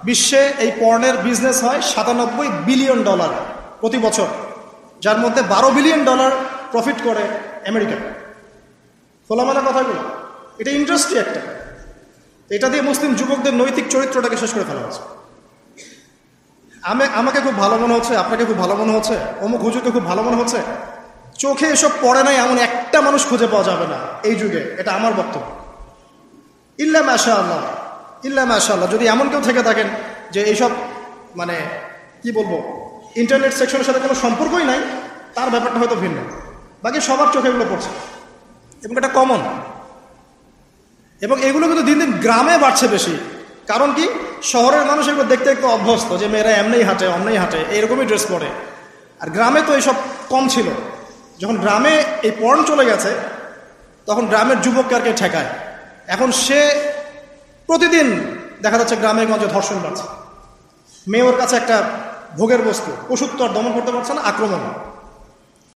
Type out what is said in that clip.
বিশ্বে এই পর্নের বিজনেস হয় $97 বিলিয়ন প্রতি বছর, যার মধ্যে $12 বিলিয়ন প্রফিট করে আমেরিকা। খোলামেলা কথাগুলো, এটা ইন্ডাস্ট্রি একটা। এটা দিয়ে মুসলিম যুবকদের নৈতিক চরিত্রটাকে শেষ করে ফেলা হচ্ছে। আমাকে খুব ভালো মনে হচ্ছে, আপনাকে খুব ভালো মনে হচ্ছে, অমুক হুজুরকে খুব ভালো মনে হচ্ছে, চোখে এসব পড়ে নাই এমন একটা মানুষ খুঁজে পাওয়া যাবে না এই যুগে। এটা আমার বক্তব্য। ইল্লা মাশাআল্লাহ, ইল্লা মাশাআল্লাহ, যদি এমন কেউ থেকে থাকেন যে এইসব মানে কি বলবো ইন্টারনেট সেকশনের সাথে কোনো সম্পর্কই নাই, তার ব্যাপারটা হয়তো ভিন্ন। বাকি সবার চোখে এগুলো পড়ছে এবং এটা কমন। এবং এগুলো কিন্তু দিন দিন গ্রামে বাড়ছে বেশি। কারণ কি, শহরের মানুষ এগুলো দেখতে একটু অভ্যস্ত যে মেয়েরা এমনিই হাঁটে, অমনেই হাঁটে, এরকমই ড্রেস পরে। আর গ্রামে তো এইসব কম ছিল। যখন গ্রামে এই পর্ন চলে গেছে, তখন গ্রামের যুবককে আর কে ঠেকায়। এখন সে প্রতিদিন দেখা যাচ্ছে গ্রামে গঞ্জে ধর্ষণ বাড়ছে। মেয়ের কাছে একটা ভোগের বস্তু, ওষুধ তো আর দমন করতে পারছে না, আক্রমণ।